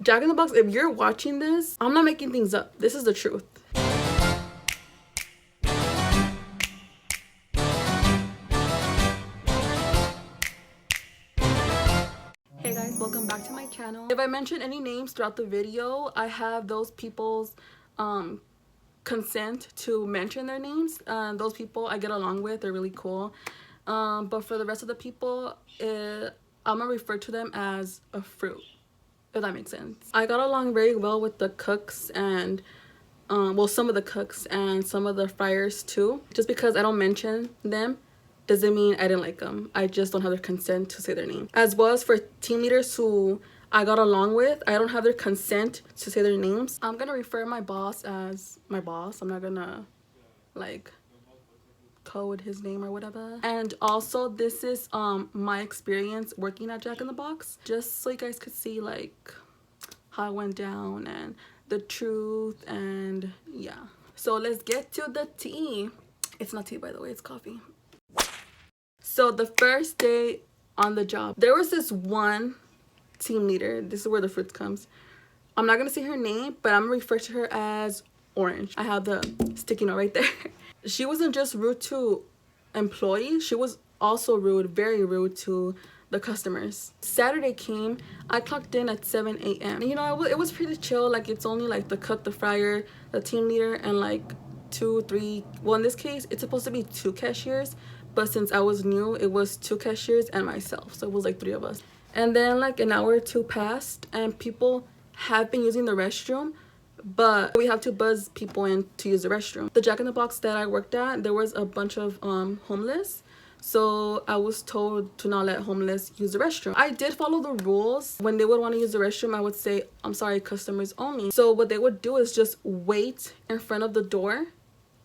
Jack in the Box, if you're watching this, I'm not making things up. This is the truth. Hey guys, welcome back to my channel. If I mention any names throughout the video, I have those people's consent to mention their names. Those people I get along with, they're really cool. But for the rest of the people, I'm gonna refer to them as a fruit, if that makes sense. I got along very well with the cooks and well, some of the cooks and some of the fryers too. Just because I don't mention them doesn't mean I didn't like them. I just don't have their consent to say their name. As well as for team leaders who I got along with, I don't have their consent to say their names. I'm gonna refer my boss as my boss. I'm not gonna like code his name or whatever. And also, this is my experience working at Jack in the Box, just so you guys could see like how it went down and the truth. And yeah, so let's get to the tea. It's not tea, by the way, it's coffee. So the first day on the job, there was this one team leader. This is where the fruits comes. I'm not gonna say her name, but I'm gonna refer to her as Orange. I have the sticky note right there. She wasn't just rude to employees, she was also rude, very rude to the customers. Saturday came, I clocked in at 7 a.m. You know, it was pretty chill. Like, it's only like the cook, the fryer, the team leader, and like 2, 3, well, in this case it's supposed to be 2 cashiers, but since I was new, it was 2 cashiers and myself, so it was like 3 of us. And then like an hour or 2 passed and people have been using the restroom, but we have to buzz people in to use the restroom. The Jack in the Box that I worked at, there was a bunch of homeless, so I was told to not let homeless use the restroom. I did follow the rules. When they would want to use the restroom, I would say, I'm sorry, customers only. So what they would do is just wait in front of the door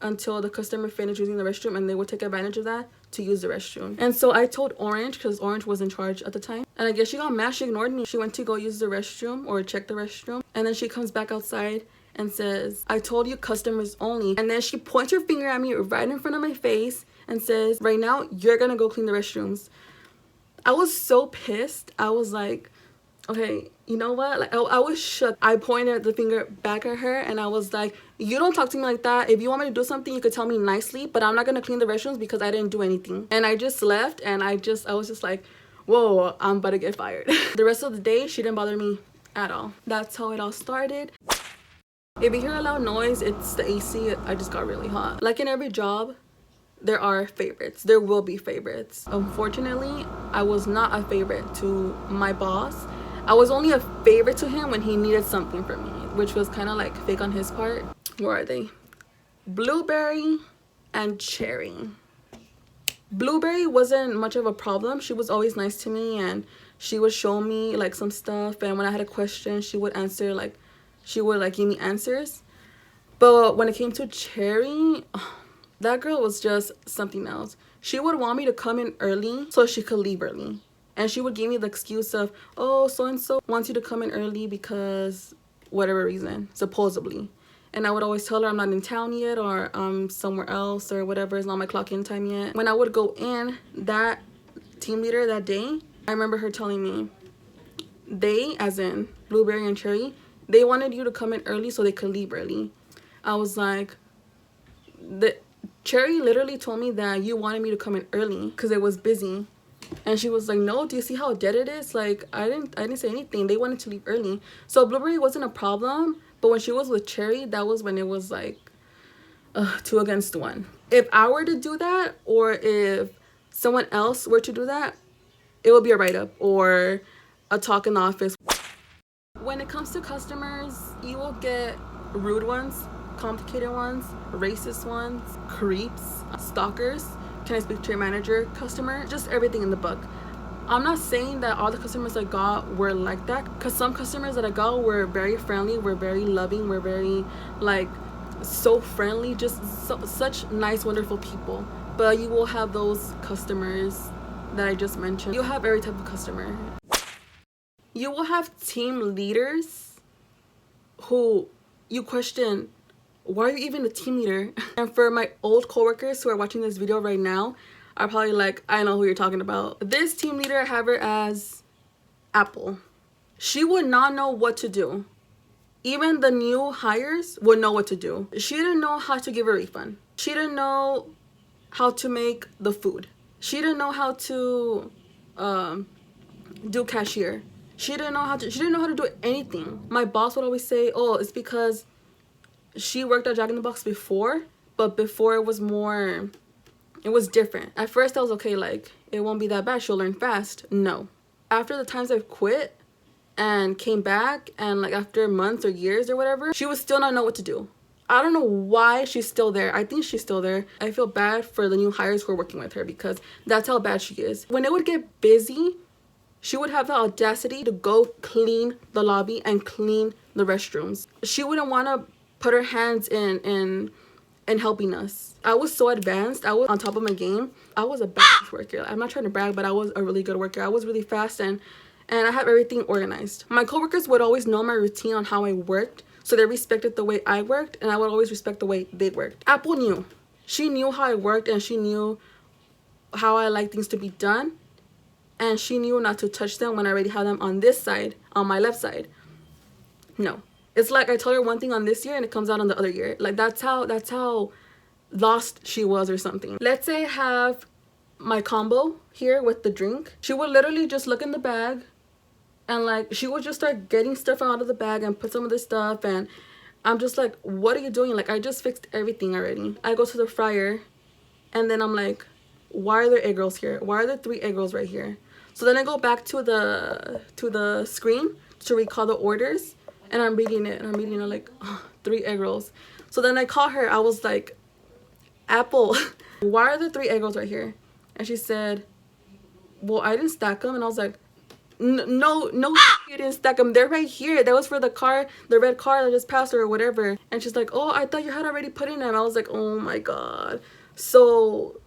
until the customer finished using the restroom, and they would take advantage of that to use the restroom. And so I told Orange, because Orange was in charge at the time, and I guess she got mad. She ignored me. She went to go use the restroom or check the restroom, and then she comes back outside and says, I told you customers only. And then she points her finger at me right in front of my face and says, right now you're gonna go clean the restrooms. I was so pissed. I was like, okay, you know what? Like, I was shook. I pointed the finger back at her and I was like, you don't talk to me like that. If you want me to do something, you could tell me nicely, but I'm not gonna clean the restrooms because I didn't do anything. And I just left, and I was just like, whoa, I'm about to get fired. The rest of the day, she didn't bother me at all. That's how it all started. If you hear a loud noise, it's the AC. I just got really hot. Like in every job, there are favorites. There will be favorites. Unfortunately, I was not a favorite to my boss. I was only a favorite to him when he needed something from me, which was kind of like fake on his part. Where are they? Blueberry and Cherry. Blueberry wasn't much of a problem. She was always nice to me, and she would show me like some stuff, and when I had a question, she would answer, like she would like give me answers. But when it came to Cherry, that girl was just something else. She would want me to come in early so she could leave early. And she would give me the excuse of, oh, so-and-so wants you to come in early because whatever reason, supposedly. And I would always tell her I'm not in town yet, or I'm somewhere else, or whatever. It's not my clock in time yet. When I would go in, that team leader that day, I remember her telling me, they, as in Blueberry and Cherry, they wanted you to come in early so they could leave early. I was like, the Cherry literally told me that you wanted me to come in early because it was busy. And she was like, no, do you see how dead it is? Like, I didn't say anything. They wanted to leave early. So Blueberry wasn't a problem, but when she was with Cherry, that was when it was like 2 against 1. If I were to do that, or if someone else were to do that, it would be a write-up or a talk in the office. When it comes to customers, you will get rude ones, complicated ones, racist ones, creeps, stalkers. Can I speak to your manager? Customer, just everything in the book. I'm not saying that all the customers I got were like that, because some customers that I got were very friendly, were very loving, were very like so friendly, just such nice, wonderful people. But you will have those customers that I just mentioned. You'll have every type of customer. You will have team leaders who you question, why are you even a team leader? And for my old coworkers who are watching this video right now, are probably like, I know who you're talking about. This team leader, I have her as Apple. she would not know what to do. Even the new hires would know what to do. She didn't know how to give a refund. She didn't know how to make the food. She didn't know how to do cashier. She didn't know how to do anything. My boss would always say, "Oh, it's because she worked at Jack in the Box before, but before it was different." At first I was okay, like, it won't be that bad, she'll learn fast. No. After the times I've quit and came back, and like after months or years or whatever, she would still not know what to do. I don't know why she's still there. I think she's still there. I feel bad for the new hires who are working with her because that's how bad she is. When it would get busy, she would have the audacity to go clean the lobby and clean the restrooms. She wouldn't want to put her hands in helping us. I was so advanced. I was on top of my game. I was a bad worker. I'm not trying to brag, but I was a really good worker. I was really fast and I had everything organized. My coworkers would always know my routine on how I worked, so they respected the way I worked, and I would always respect the way they worked. Apple knew. She knew how I worked, and she knew how I like things to be done, and she knew not to touch them when I already had them on this side, on my left side. No. It's like I tell her one thing on this year and it comes out on the other year. Like that's how lost she was or something. Let's say I have my combo here with the drink. She would literally just look in the bag and like she would just start getting stuff out of the bag and put some of this stuff, and I'm just like, what are you doing? Like, I just fixed everything already. I go to the fryer and then I'm like, why are there egg rolls here? Why are there 3 egg rolls right here? So then I go back to the screen to recall the orders, and I'm reading it like, oh, 3 egg rolls. So then I call her. I was like, Apple, why are there 3 egg rolls right here? And she said, well, I didn't stack them. And I was like, no, you didn't stack them. They're right here. That was for the red car that just passed or whatever. And she's like, oh, I thought you had already put in them. I was like, oh my God. So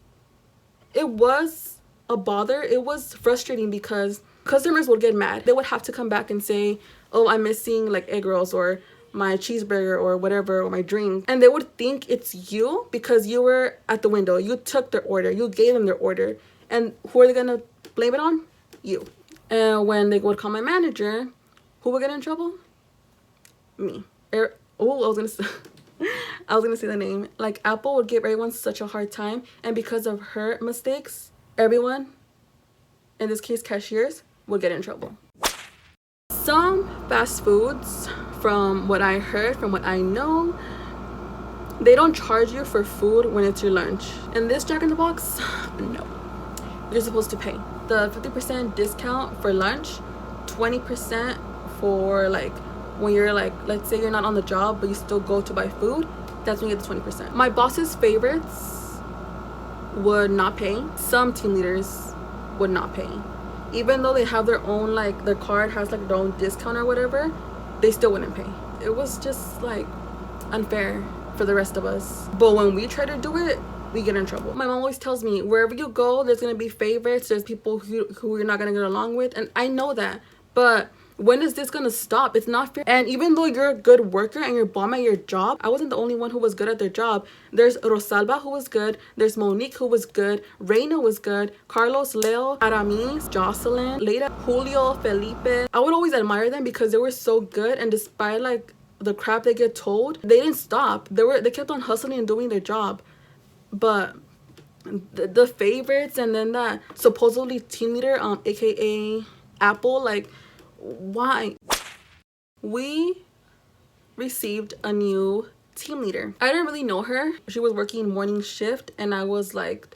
it was a bother. It was frustrating because customers would get mad. They would have to come back and say, oh, I'm missing like egg rolls or my cheeseburger or whatever, or my drink. And they would think it's you because you were at the window. You took their order. You gave them their order. And who are they going to blame it on? You. And when they would call my manager, who would get in trouble? Me. I was gonna say the name. Like, Apple would give everyone such a hard time, and because of her mistakes, everyone, in this case cashiers, would get in trouble. Some fast foods, from what I heard, from what I know, they don't charge you for food when it's your lunch. In this Jack in the Box, no. You're supposed to pay. The 50% discount for lunch, 20% for like when you're like, let's say you're not on the job but you still go to buy food, that's when you get the 20%. My boss's favorites would not pay. Some team leaders would not pay. Even though they have their own, like their card has like their own discount or whatever, they still wouldn't pay. It was just like unfair for the rest of us. But when we try to do it, we get in trouble. My mom always tells me, wherever you go, there's gonna be favorites. There's people who you're not gonna get along with, and I know that. But when is this gonna stop? It's not fair. And even though you're a good worker and you're bomb at your job, I wasn't the only one who was good at their job. There's Rosalba who was good. There's Monique who was good. Reina was good. Carlos, Leo, Aramis, Jocelyn, Leida, Julio, Felipe. I would always admire them because they were so good, and despite like the crap they get told, they didn't stop. They kept on hustling and doing their job. But the favorites and then that supposedly team leader, aka Apple, like, why? We received a new team leader. I didn't really know her. She was working morning shift and I was like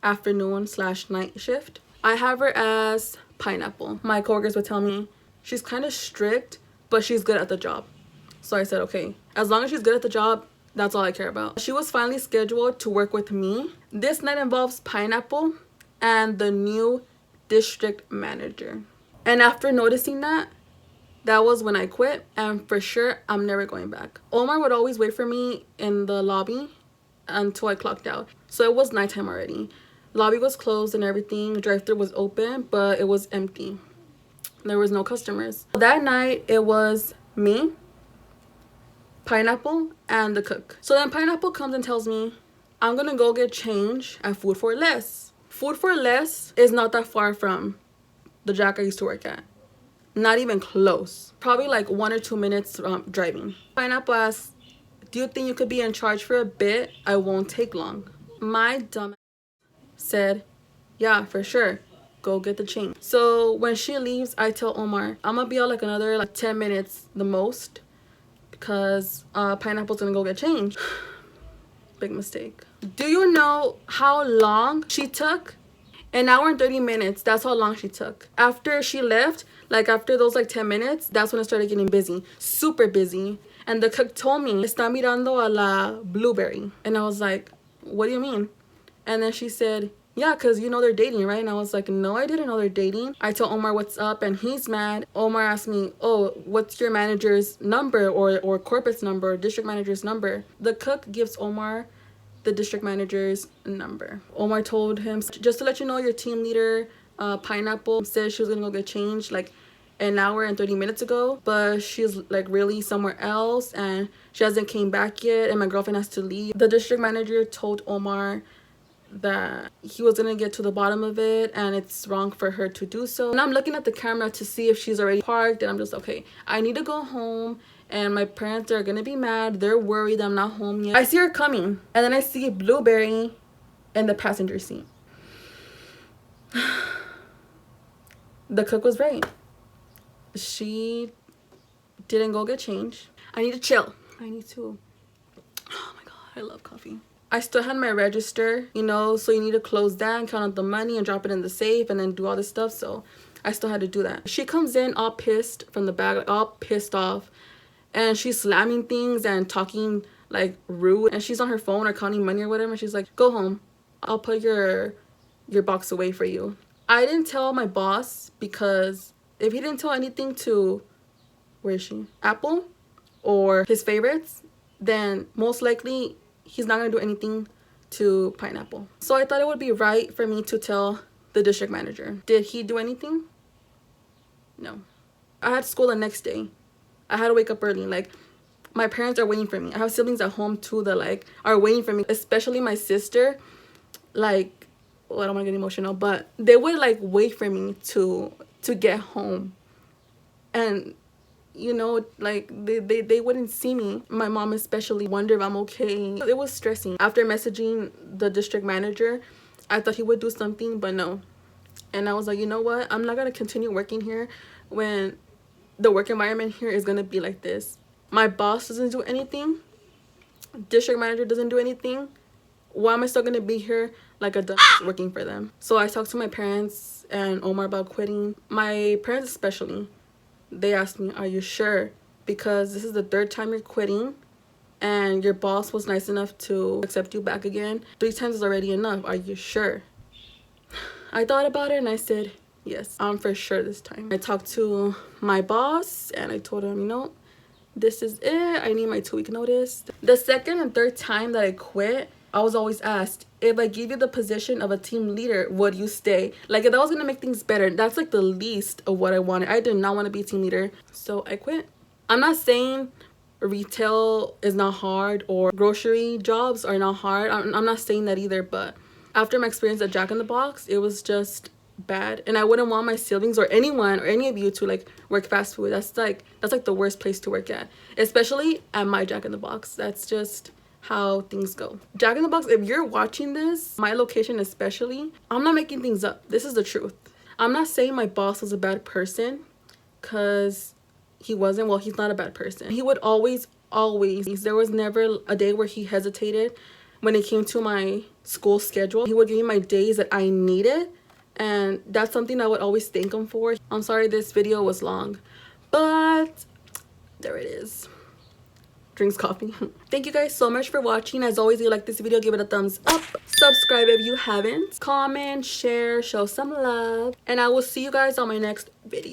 afternoon/night shift. I have her as Pineapple. My coworkers would tell me she's kind of strict, but she's good at the job. So I said, okay, as long as she's good at the job, that's all I care about. She was finally scheduled to work with me. This night involves Pineapple and the new district manager. And after noticing that was when I quit, and for sure I'm never going back. Omar would always wait for me in the lobby until I clocked out. So it was nighttime already. Lobby was closed and everything. Drive-thru was open, but it was empty. There was no customers. That night it was me, Pineapple, and the cook. So then Pineapple comes and tells me, I'm gonna go get change at Food for Less. Food for Less is not that far from the Jack I used to work at. Not even close. Probably like 1 or 2 minutes driving. Pineapple asks, do you think you could be in charge for a bit? I won't take long. My dumb said, yeah, for sure. Go get the change. So when she leaves, I tell Omar, I'm gonna be out like another like 10 minutes the most, because Pineapple's gonna go get changed. Big mistake. Do you know how long she took? An hour and 30 minutes. That's how long she took. After she left, like after those like 10 minutes, that's when it started getting busy. Super busy. And the cook told me, está mirando a la blueberry. And I was like, what do you mean? And then she said, yeah, because you know they're dating, right? And I was like, no, I didn't know they're dating. I told Omar what's up, and he's mad. Omar asked me, oh, what's your manager's number or corporate's number or district manager's number? The cook gives Omar the district manager's number. Omar told him, just to let you know, your team leader, Pineapple, said she was gonna go get changed like an hour and 30 minutes ago, but she's like really somewhere else and she hasn't came back yet, and my girlfriend has to leave. The district manager told Omar that he was gonna get to the bottom of it and it's wrong for her to do so. And I'm looking at the camera to see if she's already parked, and I'm just okay, I need to go home, and my parents are gonna be mad. They're worried I'm not home yet. I see her coming, and then I see Blueberry in the passenger seat. The cook was right. She didn't go get changed. I need to chill. I need to, oh my god, I love coffee. I still had my register, you know, so you need to close that and count out the money and drop it in the safe and then do all this stuff. So I still had to do that. She comes in all pissed from the back, like, all pissed off, and she's slamming things and talking like rude, and she's on her phone or counting money or whatever. She's like, go home, I'll put your box away for you. I didn't tell my boss, because if he didn't tell anything to, where is she, Apple, or his favorites, then most likely he's not gonna do anything to Pineapple. So I thought it would be right for me to tell the district manager. Did he do anything? No. I had school the next day. I had to wake up early. Like, my parents are waiting for me. I have siblings at home too that like are waiting for me, especially my sister. Like, well, I don't want to get emotional, but they would like wait for me to get home, and you know, like they wouldn't see me. My mom especially wonder if I'm okay. It was stressing. After messaging the district manager, I thought he would do something, but no. And I was like, you know what, I'm not gonna continue working here when the work environment here is gonna be like this. My boss doesn't do anything, district manager doesn't do anything. Why am I still gonna be here like a dumb working for them? So I talked to my parents and Omar about quitting. My parents especially, they asked me, are you sure? Because this is the 3rd time you're quitting and your boss was nice enough to accept you back again. 3 times is already enough. Are you sure? I thought about it and I said, yes, I'm for sure this time. I talked to my boss and I told him, you know, this is it. I need my 2-week notice. The 2nd and 3rd time that I quit, I was always asked, if I give you the position of a team leader, would you stay? Like, if that was gonna make things better, that's like the least of what I wanted. I did not want to be a team leader, so I quit. I'm not saying retail is not hard or grocery jobs are not hard. I'm not saying that either, but after my experience at Jack in the Box, it was just bad, and I wouldn't want my siblings or anyone or any of you to like work fast food. That's like the worst place to work at, especially at my Jack in the Box. That's just how things go. Jack in the Box, if you're watching this, my location especially, I'm not making things up. This is the truth. I'm not saying my boss was a bad person, because he wasn't. Well, he's not a bad person. He would always, there was never a day where he hesitated when it came to my school schedule. He would give me my days that I needed, and that's something I would always thank him for. I'm sorry this video was long, but there it is. Drinks coffee. Thank you guys so much for watching. As always, if you like this video, give it a thumbs up, subscribe if you haven't, comment, share, show some love, and I will see you guys on my next video.